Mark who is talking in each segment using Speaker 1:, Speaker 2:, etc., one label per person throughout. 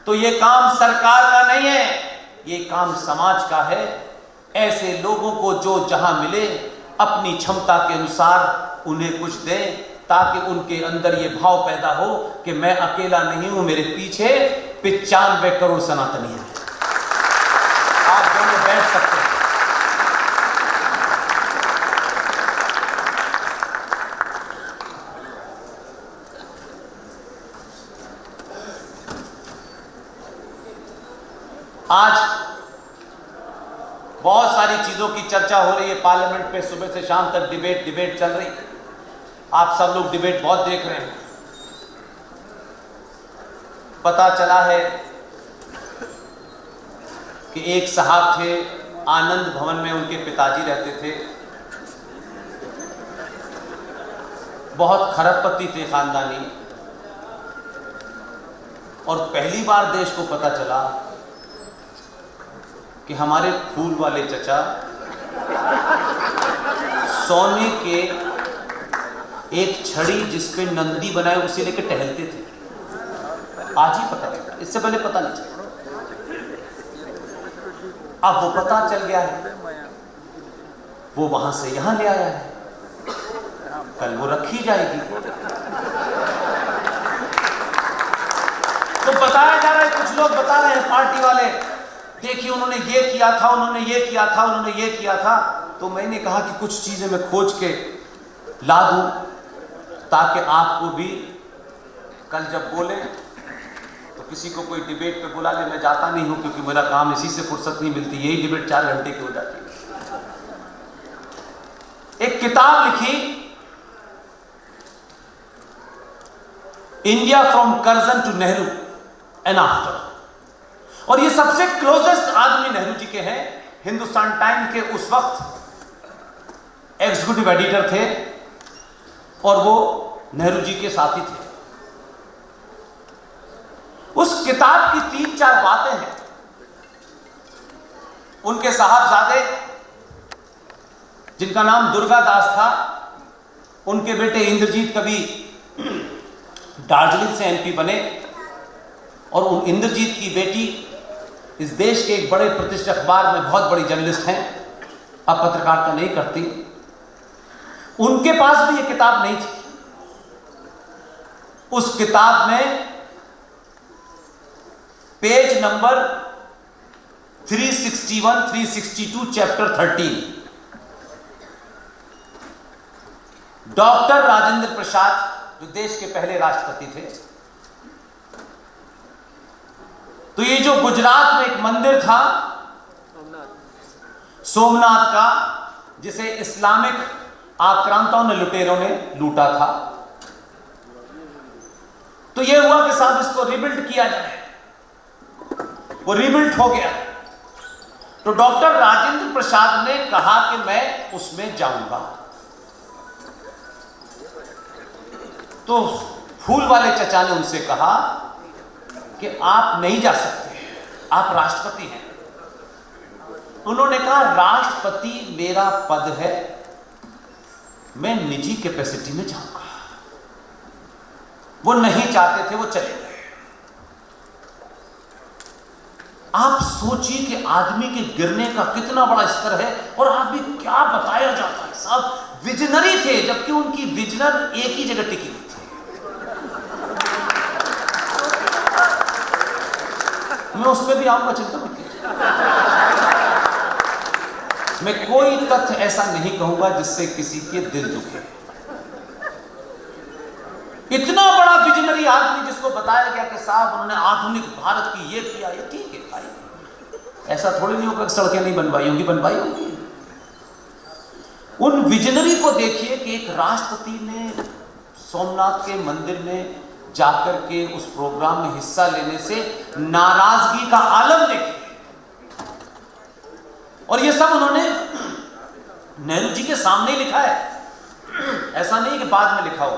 Speaker 1: तो ये काम सरकार का नहीं है, ये काम समाज का है। ऐसे लोगों को जो जहां मिले अपनी क्षमता के अनुसार उन्हें कुछ दें, ताकि उनके अंदर ये भाव पैदा हो कि मैं अकेला नहीं हूं, मेरे पीछे 95 करोड़ सनातनी हैं। आप दोनों बैठ सकते हैं। आज बहुत सारी चीजों की चर्चा हो रही है पार्लियामेंट पे, सुबह से शाम तक डिबेट चल रही है। आप सब लोग डिबेट बहुत देख रहे हैं। पता चला है कि एक साहब थे, आनंद भवन में उनके पिताजी रहते थे, बहुत खरबपति थे खानदानी, और पहली बार देश को पता चला कि हमारे फूल वाले चचा सोने के एक छड़ी जिसपे नंदी बनाए उसे लेकर टहलते थे। आज ही पता चला, इससे पहले पता नहीं चला। अब वो पता चल गया है, वो वहां से यहां ले आया है, कल वो रखी जाएगी। तो बताया जा रहा है, कुछ लोग बता रहे हैं पार्टी वाले, देखिए उन्होंने ये किया था, उन्होंने ये किया था, उन्होंने ये किया था। तो मैंने कहा कि कुछ चीजें मैं खोज के ला दूं, ताकि आपको भी कल जब बोले तो किसी को कोई डिबेट पे बुला ले। मैं जाता नहीं हूं, क्योंकि मेरा काम इसी से फुर्सत नहीं मिलती, यही डिबेट 4 घंटे की हो जाती है। एक किताब लिखी, India from Curzon to Nehru and after, और ये सबसे क्लोजेस्ट आदमी नेहरू जी के हैं। हिंदुस्तान टाइम के उस वक्त एग्जीक्यूटिव एडिटर थे, और वो नेहरू जी के साथी थे। उस किताब की 3-4 बातें हैं। उनके साहबजादे, जिनका नाम दुर्गा दास था, उनके बेटे इंद्रजीत कभी दार्जिलिंग से एमपी बने, और उन इंद्रजीत की बेटी इस देश के एक बड़े प्रतिष्ठित अखबार में बहुत बड़ी जर्नलिस्ट हैं, अब पत्रकारिता नहीं करती। उनके पास भी ये किताब नहीं थी। उस किताब में page number 361, 362, chapter 13, doctor Rajendra Prasad, जो देश के पहले राष्ट्रपति थे, तो ये जो गुजरात में एक मंदिर था सोमनाथ का, जिसे इस्लामिक आक्रांताओं ने, लुटेरों ने लूटा था, तो ये हुआ कि साहब इसको रिबिल्ड किया जाए। वो रिबिल्ड हो गया। तो डॉक्टर राजेंद्र प्रसाद ने कहा कि मैं उसमें जाऊंगा। तो फूल वाले चचा ने उनसे कहा कि आप नहीं जा सकते, आप राष्ट्रपति हैं। उन्होंने कहा राष्ट्रपति मेरा पद है, मैं निजी कैपेसिटी में जाऊंगा। वो नहीं चाहते थे, वो चले गए। आप सोचिए कि आदमी के गिरने का कितना बड़ा स्तर है, और आदमी क्या बताया जाता है साहब, विजनरी थे, जबकि उनकी विजनर एक ही जगह टिकी हुई थी। मैं उसमें भी आऊंगा, चिंता मत कीजिए। मैं कोई तथ्य ऐसा नहीं कहूंगा जिससे किसी के दिल दुखे। इतना बड़ा विजनरी आदमी जिसको बताया गया कि साहब उन्होंने आधुनिक भारत की ये किया, ये ठीक है भाई, ऐसा थोड़ी नहीं होगा कि सड़कें नहीं बनवाई होंगी, बनवाई होंगी। उन विजनरी को देखिए कि एक राष्ट्रपति ने सोमनाथ के मंदिर में जाकर के उस प्रोग्राम में हिस्सा लेने से नाराजगी का आलम देखिए। और ये सब उन्होंने नेहरू जी के सामने लिखा है, ऐसा नहीं कि बाद में लिखा हो।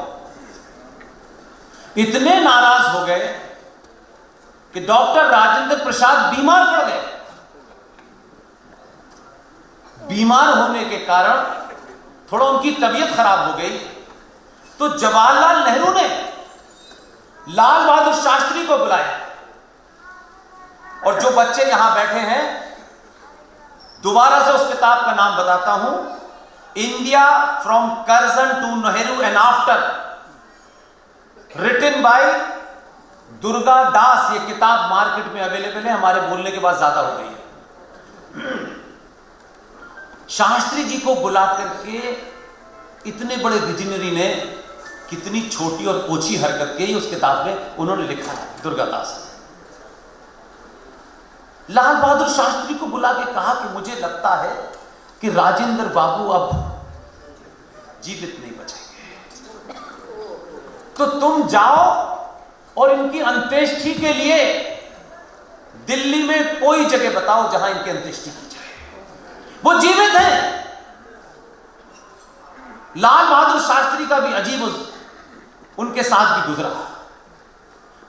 Speaker 1: इतने नाराज हो गए कि डॉक्टर राजेंद्र प्रसाद बीमार पड़ गए। बीमार होने के कारण थोड़ा उनकी तबीयत खराब हो गई, तो जवाहरलाल नेहरू ने लाल बहादुर शास्त्री को बुलाया और जो बच्चे यहां बैठे हैं, दोबारा से उस किताब का नाम बताता हूं, India from Curzon to Nehru and after, written by Durga Das. ये किताब मार्केट में अवेलेबल है, हमारे बोलने के बाद ज्यादा हो गई है। शास्त्री जी को बुला करके इतने बड़े विजनरी ने कितनी छोटी और ओछी हरकत की उस किताब में उन्होंने लिखा है, दुर्गादास। लाल बहादुर शास्त्री को बुला के कहा कि मुझे लगता है कि राजेंद्र बाबू अब जीवित नहीं बचेंगे, तो तुम जाओ और इनकी अंत्येष्टि के लिए दिल्ली में कोई जगह बताओ जहां इनकी अंत्येष्टि की जाए। वो जीवित हैं। लाल बहादुर शास्त्री का भी अजीब उनके साथ भी गुजरा।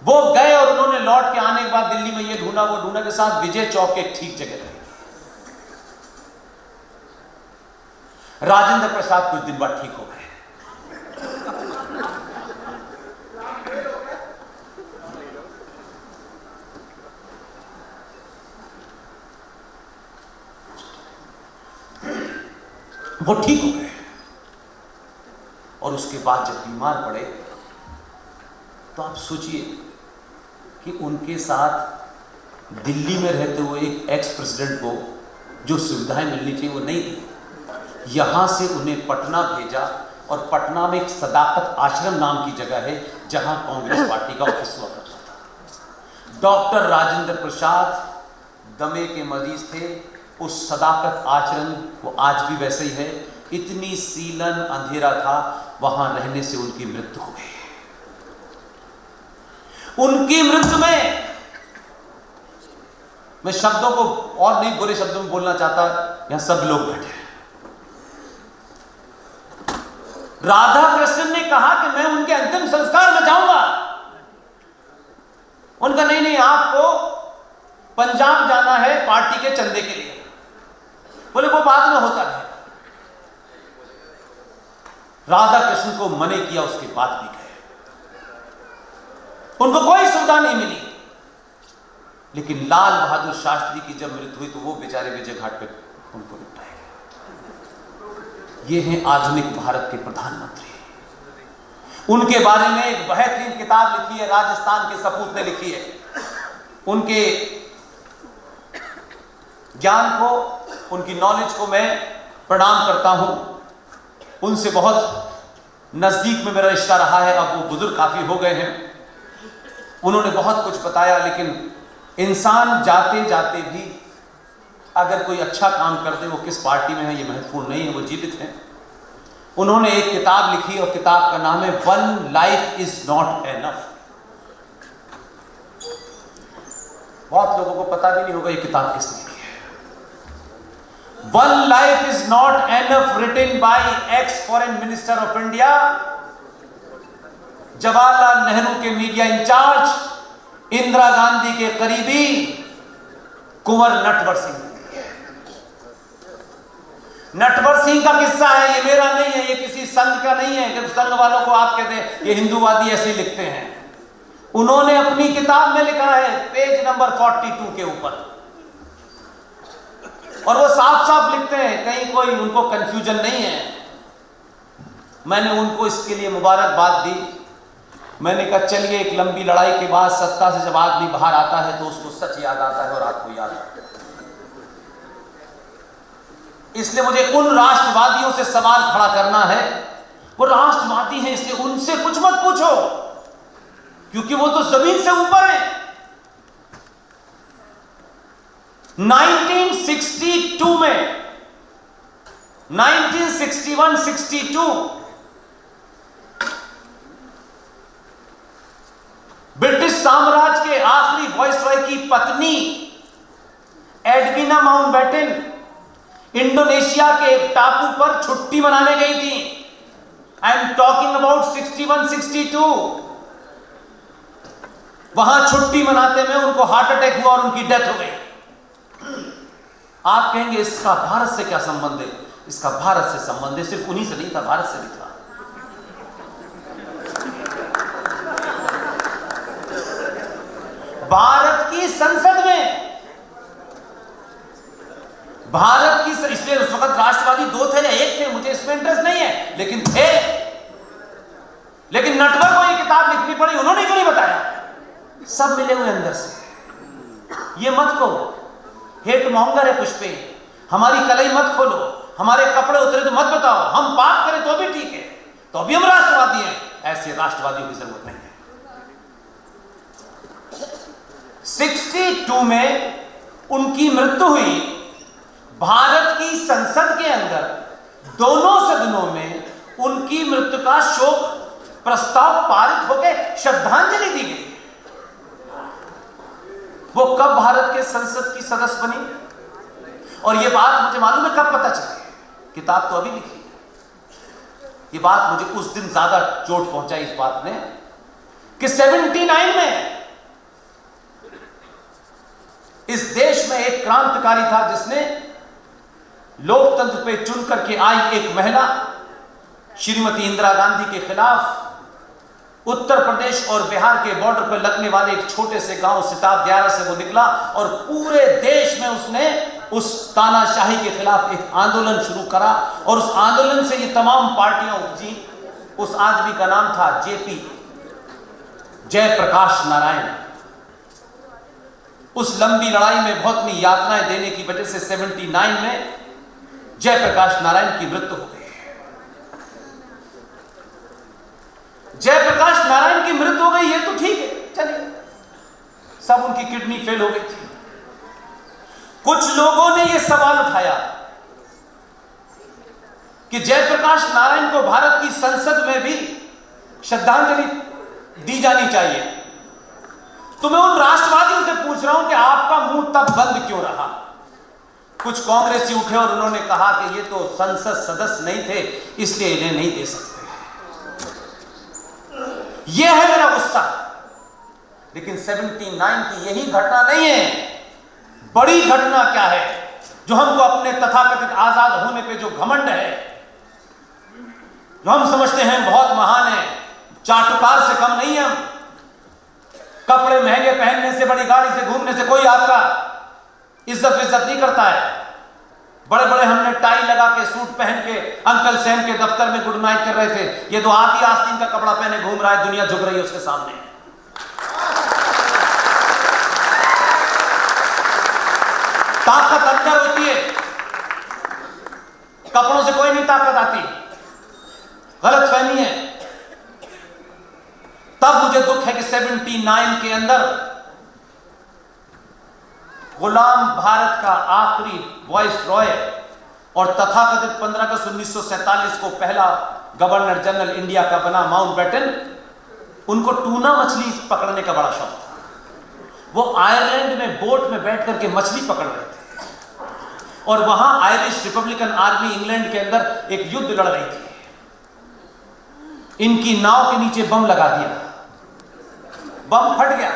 Speaker 1: वो गए और उन्होंने लौट के आने के बाद दिल्ली में ये ढूंढा वो ढूंढा के साथ विजय चौक के ठीक जगह रहे। राजेंद्र प्रसाद कुछ दिन बाद ठीक हो गए। वो ठीक हो गए और उसके बाद जब बीमार पड़े तो आप सोचिए कि उनके साथ दिल्ली में रहते हुए एक एक्स प्रेसिडेंट को जो सुविधाएं मिलनी चाहिए वो नहीं थी। यहां से उन्हें पटना भेजा और पटना में एक सदाकत आश्रम नाम की जगह है जहां कांग्रेस पार्टी का ऑफिस हुआ करता था। डॉक्टर राजेंद्र प्रसाद दमे के मरीज थे। उस सदाकत आश्रम वो आज भी वैसे ही है। इतनी सीलन अंधेरा था, वहां रहने से उनकी मृत्यु हो गई। उनकी मृत्यु में मैं शब्दों को और नहीं बुरे शब्दों में बोलना चाहता, यहां सब लोग बैठे। राधा कृष्ण ने कहा कि मैं उनके अंतिम संस्कार में जाऊंगा। उनका नहीं, आपको पंजाब जाना है पार्टी के चंदे के लिए। बोले वो बाद में होता है। राधा कृष्ण को मने किया, उसके बाद भी गए। उनको कोई सुविधा नहीं मिली। लेकिन लाल बहादुर शास्त्री की जब मृत्यु हुई तो वो बेचारे विजय घाट पे उनको निपटाया गया। ये हैं आधुनिक भारत के प्रधानमंत्री। उनके बारे में एक बेहतरीन किताब लिखी है, राजस्थान के सपूत ने लिखी है। उनके ज्ञान को, उनकी नॉलेज को मैं प्रणाम करता हूं। उनसे बहुत नजदीक में मेरा रिश्ता रहा है। अब वो बुजुर्ग काफी हो गए हैं। उन्होंने बहुत कुछ बताया, लेकिन इंसान जाते जाते भी अगर कोई अच्छा काम कर दे, वो किस पार्टी में है ये महत्वपूर्ण नहीं है, वो जीवित हैं। उन्होंने एक किताब लिखी और किताब का नाम है one life is not enough. बहुत लोगों को पता भी नहीं होगा ये किताब किसने लिखी है। One life is not enough, written by ex foreign minister of India, Jawaharlal Nehru के मीडिया इंचार्ज, इंदिरा गांधी के करीबी कुंवर नटवर सिंह। नटवर सिंह का किस्सा है, ये मेरा नहीं है, ये किसी संघ का नहीं है कि संघ वालों को आप कहते हैं ये हिंदूवादी ऐसे लिखते हैं। उन्होंने अपनी किताब में लिखा है पेज नंबर 42 के ऊपर, और वो साफ साफ लिखते हैं, कहीं कोई उनको कंफ्यूजन नहीं है। मैंने उनको इसके लिए मुबारकबाद दी। मैंने कहा चलिए, एक लंबी लड़ाई के बाद सत्ता से जब आदमी बाहर आता है तो उसको सच याद आता है और आपको याद आता है। इसलिए मुझे उन राष्ट्रवादियों से सवाल खड़ा करना है। वो राष्ट्रवादी हैं, इसलिए उनसे कुछ मत पूछो, क्योंकि वो तो जमीन से ऊपर है। 1962 में 1961-62 ब्रिटिश साम्राज्य के आखिरी वाइसरॉय की पत्नी एडविना माउंटबेटन इंडोनेशिया के एक टापू पर छुट्टी मनाने गई थी। I am talking about 61-62। वहां छुट्टी मनाते में उनको हार्ट अटैक हुआ और उनकी डेथ हो गई। आप कहेंगे इसका भारत से क्या संबंध है? इसका भारत से संबंध है, सिर्फ उन्हीं से नहीं था, भारत से भी था। भारत की संसद में भारत की, इसलिए उस वक्त राष्ट्रवादी दो थे या एक थे, मुझे इसमें इंटरेस्ट नहीं है, लेकिन थे। लेकिन नटवर को ये किताब लिखनी पड़ी, उन्होंने क्यों नहीं बताया? सब मिले हुए अंदर से। ये मत कहो हेट मॉन्गर है पुष्पे, हमारी कलई मत खोलो, हमारे कपड़े उतरे तो मत बताओ, हम पाप करें तो भी ठीक है, तो भी हम राष्ट्रवादी हैं। ऐसे राष्ट्रवादियों की जरूरत नहीं है। 62 में उनकी मृत्यु हुई। भारत की संसद के अंदर दोनों सदनों में उनकी मृत्यु का शोक प्रस्ताव पारित हो गए, श्रद्धांजलि दी गई। वो कब भारत के संसद की सदस्य बनी, और ये बात मुझे मालूम है कब पता चली, किताब तो अभी लिखी है। ये बात मुझे उस दिन ज्यादा चोट पहुंचाई इस बात ने कि 79 में इस देश में एक क्रांतिकारी था जिसने लोकतंत्र पे चुन करके आई एक महिला श्रीमती इंदिरा गांधी के खिलाफ उत्तर प्रदेश और बिहार के बॉर्डर पर लगने वाले एक छोटे से गांव सिताब दियारा से वो निकला और पूरे देश में उसने उस तानाशाही के खिलाफ एक आंदोलन शुरू करा। और उस आंदोलन से ये तमाम पार्टियां उपजी। उस आदमी का नाम था जेपी जयप्रकाश नारायण। उस लंबी लड़ाई में बहुत सी यातनाएं देने की वजह से 79 में जयप्रकाश नारायण की मृत्यु हो गई। जयप्रकाश नारायण की मृत्यु हो गई, ये तो ठीक है, चलिए, सब उनकी किडनी फेल हो गई थी। कुछ लोगों ने यह सवाल उठाया कि जयप्रकाश नारायण को भारत की संसद में भी श्रद्धांजलि दी जानी चाहिए। तो मैं उन राष्ट्रवादियों से पूछ रहा हूं कि आपका मुंह तब बंद क्यों रहा? कुछ कांग्रेसी उठे और उन्होंने कहा कि ये तो संसद सदस्य नहीं थे, इसलिए इन्हें नहीं दे सकते। यह है मेरा गुस्सा। लेकिन 79 की यही घटना नहीं है। बड़ी घटना क्या है जो हमको अपने तथाकथित आजाद होने पे जो घमंड है, जो हम समझते हैं बहुत महान है, चाटुकार से कम नहीं है हम। कपड़े महंगे पहनने से, बड़ी गाड़ी से घूमने से कोई आपका इज्जत नहीं करता है। बड़े बड़े हमने टाई लगा के, सूट पहन के अंकल सैम के दफ्तर में गुड नाइट कर रहे थे। ये तो आती आस्तीन का कपड़ा पहने घूम रहा है, दुनिया झुक रही है उसके सामने। ताकत अंदर होती है, कपड़ों से कोई नहीं ताकत आती। गलत फहमी है। तब मुझे दुख है कि 79 के अंदर गुलाम भारत का आखिरी वॉइस रॉय और तथाकथित 15 अगस्त 1947 को पहला गवर्नर जनरल इंडिया का बना माउंटबेटन, उनको टूना मछली पकड़ने का बड़ा शौक था। वो आयरलैंड में बोट में बैठ करके मछली पकड़ रहे थे और वहां आयरिश रिपब्लिकन आर्मी इंग्लैंड के अंदर एक युद्ध लड़ रही थी। इनकी नाव के नीचे बम लगा दिया, बम फट गया,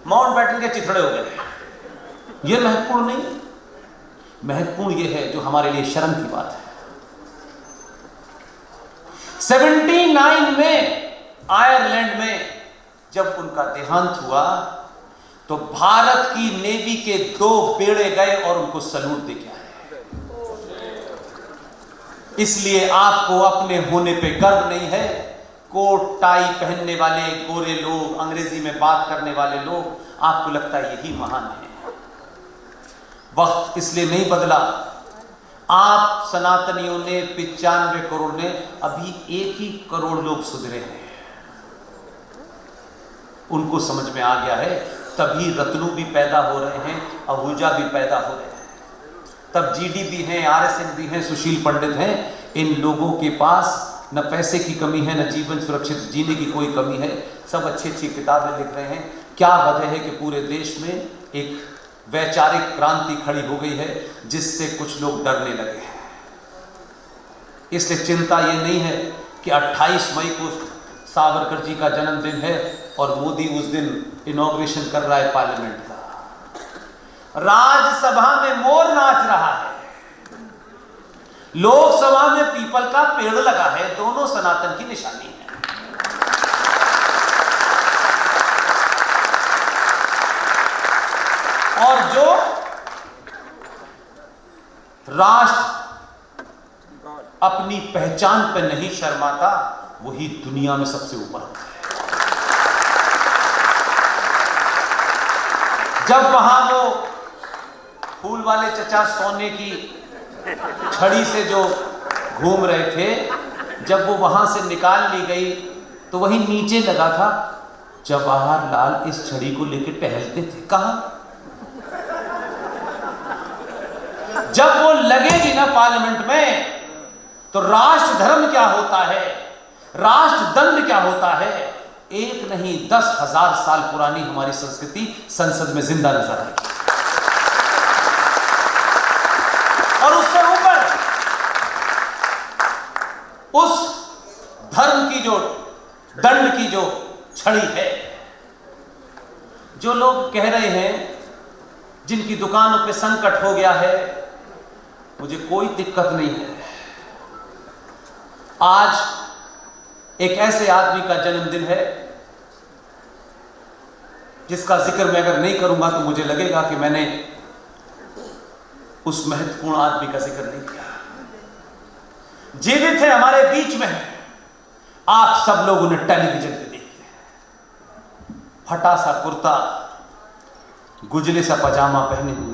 Speaker 1: माउंटबेटन के चिथड़े हो गए। यह महत्वपूर्ण नहीं, महत्वपूर्ण यह है जो हमारे लिए शर्म की बात है। 79 में आयरलैंड में जब उनका देहांत हुआ तो भारत की नेवी के 2 बेड़े गए और उनको सल्यूट देके आए। इसलिए आपको अपने होने पे गर्व नहीं है। कोट टाई पहनने वाले गोरे लोग, अंग्रेजी में बात करने वाले लोग, आपको लगता है यही महान है। वक्त इसलिए नहीं बदला। आप सनातनियों ने 95 करोड़ ने, अभी 1 ही करोड़ लोग सुधरे हैं। उनको समझ में आ गया है, तभी रत्नू भी पैदा हो रहे हैं, आहूजा भी पैदा हो रहे हैं, तब जीडी भी हैं, आरएसएन भी हैं, सुशील पंडित हैं। इन लोगों के पास न पैसे की कमी है, न जीवन सुरक्षित जीने की कोई कमी है। सब अच्छी अच्छी किताबें लिख रहे हैं। क्या वजह है कि पूरे देश में एक वैचारिक क्रांति खड़ी हो गई है जिससे कुछ लोग डरने लगे हैं। इसलिए चिंता ये नहीं है कि 28 मई को सावरकर जी का जन्मदिन है और मोदी उस दिन इनॉग्रेशन कर रहा है पार्लियामेंट का। राज्यसभा में मोर नाच रहा है, लोकसभा में पीपल का पेड़ लगा है। दोनों सनातन की निशानी है। और जो राष्ट्र अपनी पहचान पर नहीं शर्माता, वही दुनिया में सबसे ऊपर होता है। जब वहां वो फूल वाले चचा सोने की छड़ी से जो घूम रहे थे, जब वो वहां से निकाल ली गई तो वही नीचे लगा था। जवाहरलाल इस छड़ी को लेकर टहलते थे कहां? जब वो लगेगी ना पार्लियामेंट में, तो राष्ट्र धर्म क्या होता है, राष्ट्र दंड क्या होता है, एक नहीं 10,000 साल पुरानी हमारी संस्कृति संसद में जिंदा नजर आएगी। और उससे ऊपर उस धर्म की जो दंड की जो छड़ी है, जो लोग कह रहे हैं जिनकी दुकानों पे संकट हो गया है, मुझे कोई दिक्कत नहीं है। आज एक ऐसे आदमी का जन्मदिन है जिसका जिक्र मैं अगर नहीं करूंगा तो मुझे लगेगा कि मैंने उस महत्वपूर्ण आदमी का जिक्र नहीं किया। जीवित है, हमारे बीच में है। आप सब लोग उन्हें टेलीविजन पे देखते हैं, फटा सा कुर्ता, गुजले सा पजामा पहने हुए,